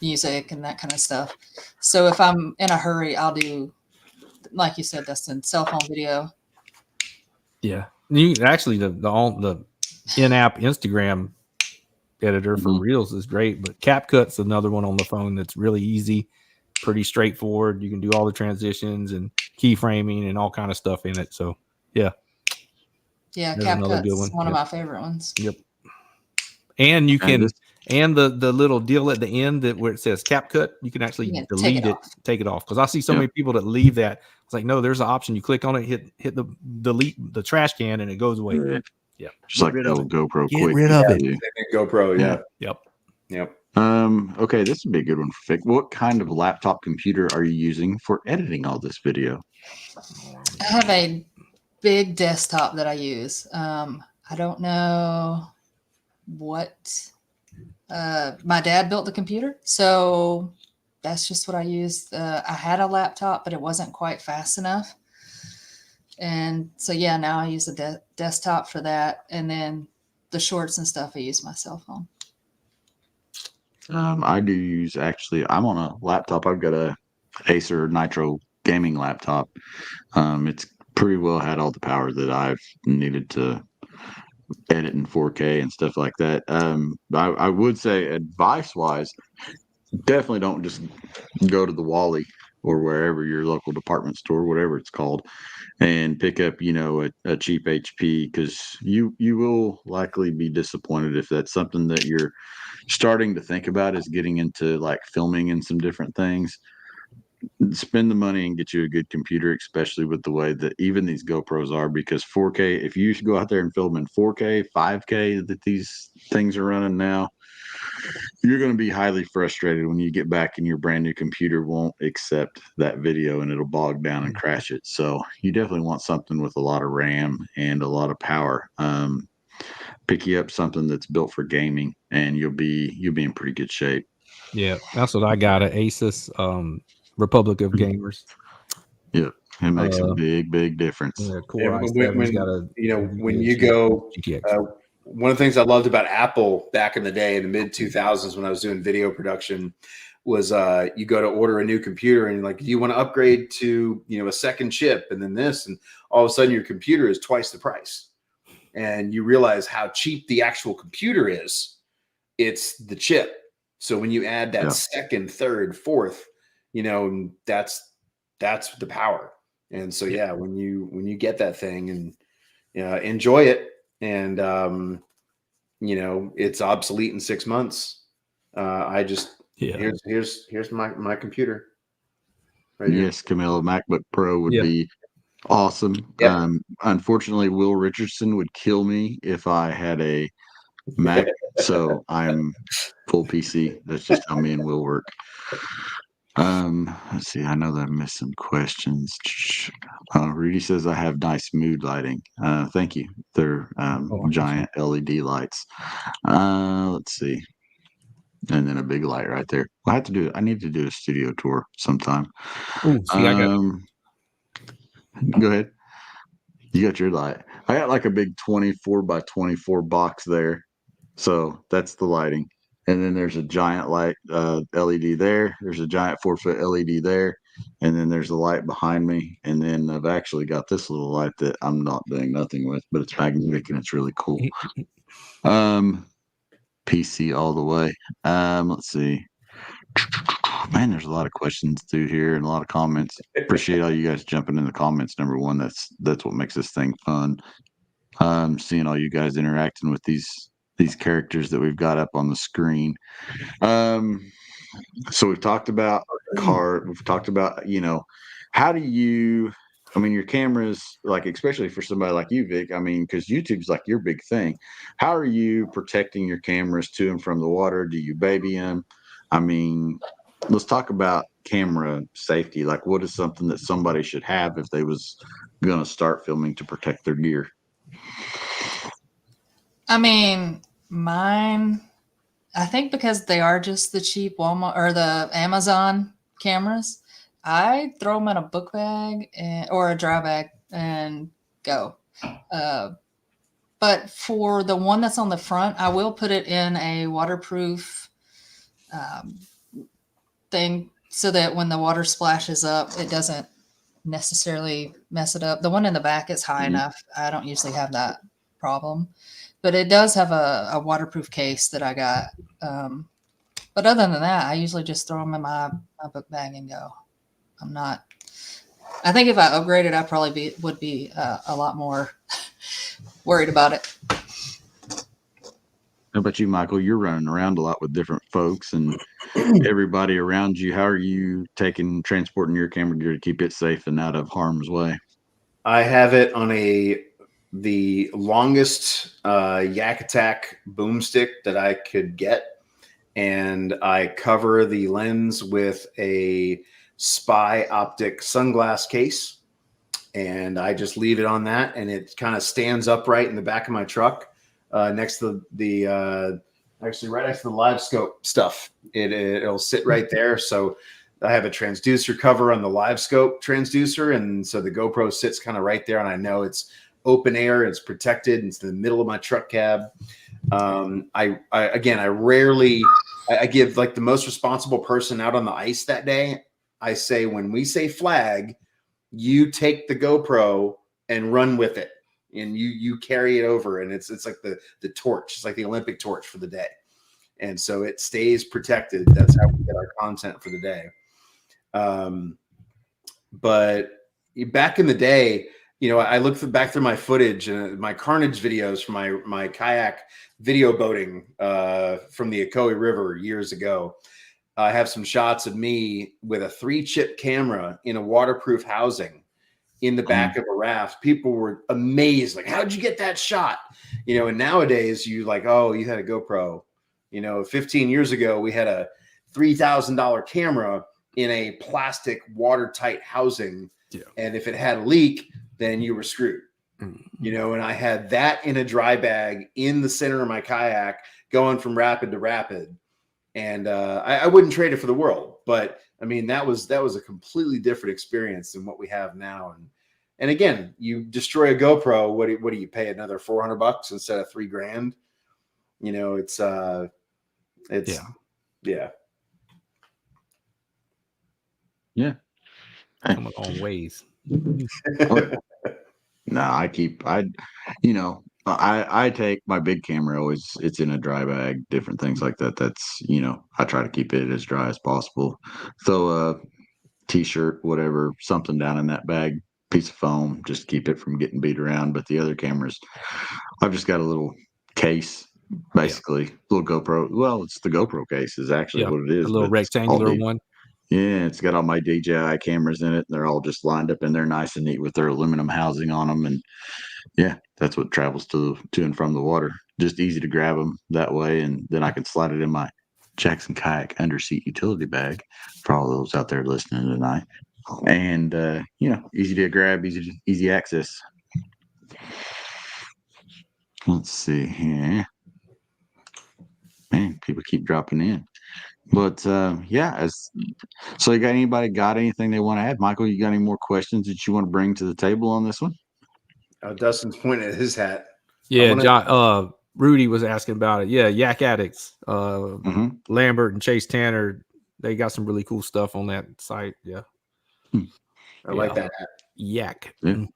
music and that kind of stuff. So if I'm in a hurry, I'll do, like you said, Dustin, cell phone video. Yeah, you actually the in-app Instagram editor for Reels is great, but CapCut's another one on the phone that's really easy, pretty straightforward. You can do all the transitions and keyframing and all kind of stuff in it. So yeah, Yeah, there's another good CapCut's one of Yep. my favorite ones. Yep. And you can, this- and the little deal at the end that where it says CapCut, you can actually You can delete it, take it off. Because I see so many people that leave that. It's like, no, there's an option. You click on it, hit the delete the trash can, and it goes away. Yeah. Yeah, Just like the old GoPro Get quick. rid of it. GoPro, yeah. Yep. Okay, this would be a good one for Vic. What kind of laptop computer are you using for editing all this video? I have a big desktop that I use. I don't know what my dad built the computer, so that's just what I used. I had a laptop, but it wasn't quite fast enough. And so, yeah, now I use a desktop for that. And then the shorts and stuff, I use my cell phone. I do use I'm on a laptop. I've got a Acer Nitro gaming laptop. It's pretty well had all the power that I've needed to edit in 4K and stuff like that. I would say advice wise, definitely don't just go to the Wally or wherever your local department store, whatever it's called, and pick up, a cheap HP, because you will likely be disappointed if that's something that you're starting to think about, is getting into like filming and some different things. Spend the money and get you a good computer, especially with the way that even these GoPros are, because 4K, if you go out there and film in 4K, 5K that these things are running now, you're going to be highly frustrated when you get back and your brand new computer won't accept that video and it'll bog down and crash it. So you definitely want something with a lot of RAM and a lot of power. Pick you up something that's built for gaming, and you'll be in pretty good shape. Yeah, that's what I got. An Asus Republic of Gamers. Yeah, it makes a big difference. Yeah, Core Yeah, i7's got a when you go, GTX. one of the things I loved about Apple back in the day in the mid 2000s when I was doing video production was you go to order a new computer and like, do you want to upgrade to a second chip and then this, and all of a sudden your computer is twice the price, and you realize how cheap the actual computer is. It's the chip. So when you add that second, third, fourth, that's the power. And so when you get that thing and enjoy it, and it's obsolete in 6 months. Here's my computer. Right here. Yes, Camilla, MacBook Pro would be awesome. Yep. Unfortunately, Will Richardson would kill me if I had a Mac, so I'm full PC. That's just how me and Will work. Let's see. I know that I missed some questions. Rudy says I have nice mood lighting. Thank you. They're giant LED lights. Let's see. And then a big light right there. I need to do a studio tour sometime. Ooh, see, I got Go ahead. You got your light. I got like a big 24 by 24 box there. So that's the lighting. And then there's a giant light LED there. There's a giant 4-foot LED there. And then there's a light behind me. And then I've actually got this little light that I'm not doing nothing with, but it's magnetic and it's really cool. PC all the way. Let's see. Man, there's a lot of questions through here and a lot of comments. Appreciate all you guys jumping in the comments. Number one, that's what makes this thing fun. Seeing all you guys interacting with these characters that we've got up on the screen. So we've talked about we've talked about, how do you, your cameras, like, especially for somebody like you, Vic, because YouTube's like your big thing. How are you protecting your cameras to and from the water? Do you baby them? Let's talk about camera safety. Like, what is something that somebody should have if they was going to start filming to protect their gear? Mine, I think because they are just the cheap Walmart or the Amazon cameras, I throw them in a book bag or a dry bag and go. But for the one that's on the front, I will put it in a waterproof thing so that when the water splashes up, it doesn't necessarily mess it up. The one in the back is high enough. I don't usually have that problem. But it does have a waterproof case that I got. But other than that, I usually just throw them in my book bag and go. I think if I upgraded, I probably would be a lot more worried about it. How about you, Michael? You're running around a lot with different folks and everybody around you. How are you transporting your camera gear to keep it safe and out of harm's way? I have it on the longest Yak Attack boomstick that I could get, and I cover the lens with a Spy optic sunglass case, and I just leave it on that, and it kind of stands upright in the back of my truck, next to actually right next to the live scope stuff. It'll sit right there. So I have a transducer cover on the live scope transducer, and so the GoPro sits kind of right there, and I know it's open air, it's protected, it's in the middle of my truck cab. I give like the most responsible person out on the ice that day. I say, when we say flag, you take the GoPro and run with it, and you carry it over, and it's like the torch. It's like the Olympic torch for the day, and so it stays protected. That's how we get our content for the day. But back in the day, I looked back through my footage and my carnage videos from my kayak video boating from the Ocoee River years ago. I have some shots of me with a 3-chip camera in a waterproof housing in the back of a raft. People were amazed, like, how'd you get that shot? And nowadays you like, oh, you had a GoPro. 15 years ago, we had a $3,000 camera in a plastic watertight housing. Yeah. And if it had a leak, then you were screwed. And I had that in a dry bag in the center of my kayak going from rapid to rapid. And I wouldn't trade it for the world, but I mean, that was a completely different experience than what we have now. And again, you destroy a GoPro. What do you pay, another $400 instead of $3,000? Yeah. Come a long ways. No, I take my big camera always, it's in a dry bag, different things like that. That's, I try to keep it as dry as possible. Throw a t-shirt, whatever, something down in that bag, piece of foam, just to keep it from getting beat around. But the other cameras, I've just got a little case, basically, little GoPro. Well, it's the GoPro case is actually what it is. A little rectangular one. Yeah, it's got all my DJI cameras in it. They're all just lined up in there nice and neat with their aluminum housing on them. And yeah, that's what travels to and from the water. Just easy to grab them that way. And then I can slide it in my Jackson Kayak underseat utility bag for all those out there listening tonight. And, easy to grab, easy access. Let's see here. Man, people keep dropping in. But so you got anything they want to add? Michael, you got any more questions that you want to bring to the table on this one? Dustin's pointing at his hat. Yeah, John, Rudy was asking about it. Yeah, Yak Addicts, Lambert and Chase Tanner, they got some really cool stuff on that site. Yeah. I like that hat. Yak. Yeah.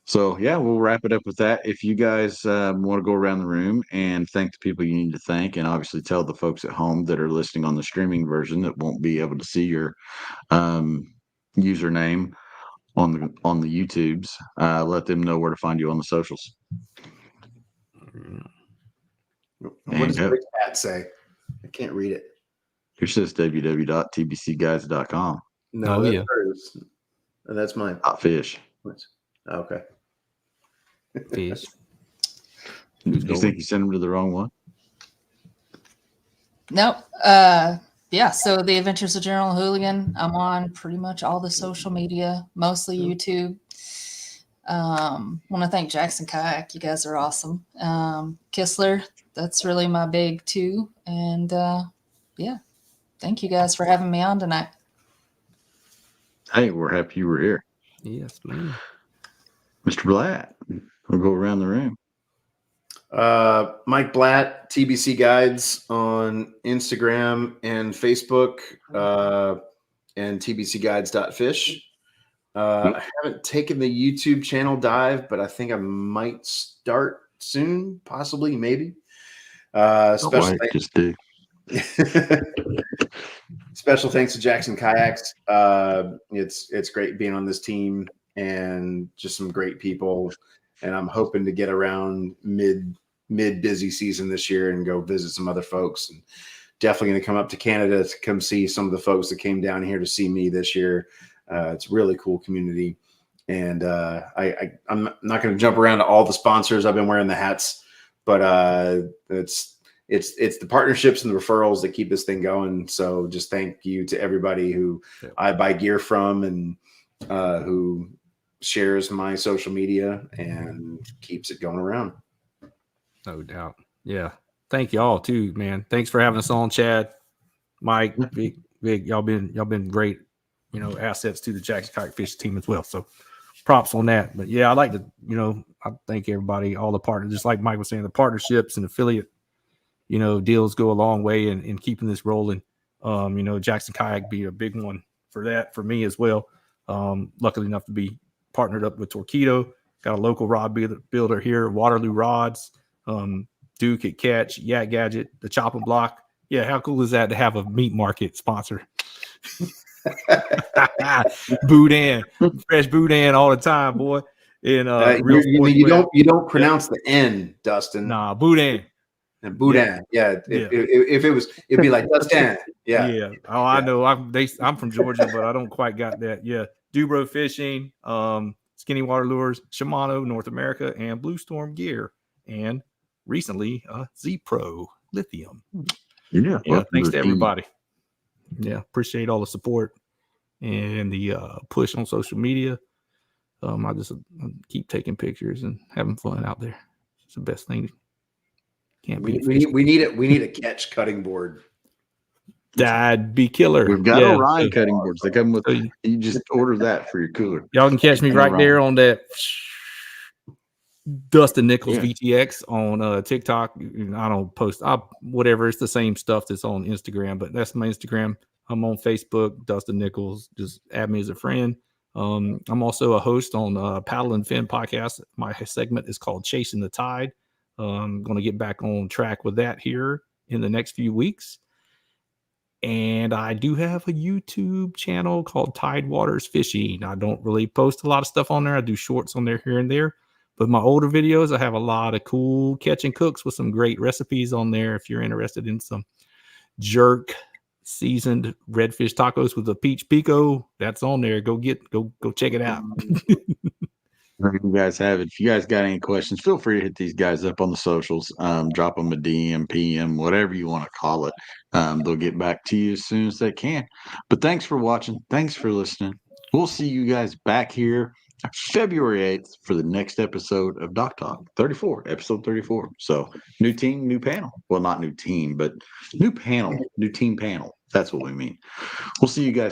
So, we'll wrap it up with that. If you guys want to go around the room and thank the people you need to thank, and obviously tell the folks at home that are listening on the streaming version that won't be able to see your username on the YouTubes, let them know where to find you on the socials. What does Rick's hat say? I can't read it. It says www.tbcguides.com. No, that's hers. That's mine. Fish. Okay. Fish. You think you sent them to the wrong one? Nope. So the Adventures of General Hooligan, I'm on pretty much all the social media, mostly YouTube. Want to thank Jackson Kayak. You guys are awesome. Kistler, that's really my big too. And thank you guys for having me on tonight. Hey, we're happy you were here. Yes, man. Mr. Blatt, we'll go around the room. Mike Blatt, TBC Guides on Instagram and Facebook, and tbcguides.fish. I haven't taken the YouTube channel dive, but I think I might start soon, possibly, maybe. Special thanks. Just do. Special thanks to Jackson Kayaks. It's great being on this team and just some great people. And I'm hoping to get around mid busy season this year and go visit some other folks. And definitely going to come up to Canada to come see some of the folks that came down here to see me this year. It's a really cool community. And I'm not going to jump around to all the sponsors. I've been wearing the hats, but it's the partnerships and the referrals that keep this thing going. So just thank you to everybody who I buy gear from and who shares my social media and keeps it going around. No doubt. Yeah. Thank y'all too, man. Thanks for having us on, Chad, Mike, Vic. Y'all been great, assets to the Jackson Kayak fishing team as well. So props on that. But yeah, I'd like to, I thank everybody, all the partners, just like Mike was saying, the partnerships and affiliate, deals go a long way in keeping this rolling. Jackson Kayak be a big one for that, for me as well. Luckily enough to be partnered up with Torquedo, got a local rod builder here, Waterloo Rods, Duke at Catch, Yak Gadget, the Chopping Block. Yeah, how cool is that to have a meat market sponsor? Boudin, fresh Boudin all the time, boy. And you don't pronounce the N, Dustin. Nah, Boudin. And Boudin, yeah. If it was, it'd be like Dustin. Yeah. Oh, I know. I'm from Georgia, but I don't quite got that. Yeah, Dubro Fishing, Skinny Water Lures, Shimano North America, and Blue Storm Gear, and recently Z Pro Lithium. Yeah. Thanks to everybody. Yeah, appreciate all the support and the push on social media. I just keep taking pictures and having fun out there. It's the best thing. We need a catch cutting board. That'd be killer. We've got Orion cutting boards. They come with. You just order that for your cooler. Y'all can catch me right there on that Dustin Nichols VTX on TikTok. I don't post whatever. It's the same stuff that's on Instagram, but that's my Instagram. I'm on Facebook, Dustin Nichols. Just add me as a friend. I'm also a host on Paddle and Fin podcast. My segment is called Chasing the Tide. I'm going to get back on track with that here in the next few weeks. And I do have a YouTube channel called Tidewaters Fishing. I don't really post a lot of stuff on there. I do shorts on there here and there. But my older videos, I have a lot of cool catch and cooks with some great recipes on there. If you're interested in some jerk seasoned redfish tacos with a peach pico, that's on there. Go check it out. There you guys have it. If you guys got any questions, feel free to hit these guys up on the socials. Drop them a DM, PM, whatever you want to call it. They'll get back to you as soon as they can. But thanks for watching. Thanks for listening. We'll see you guys back here February 8th for the next episode of Doc Talk 34, episode 34. So new team, new panel. Well, not new team, but new panel, new team panel. That's what we mean. We'll see you guys.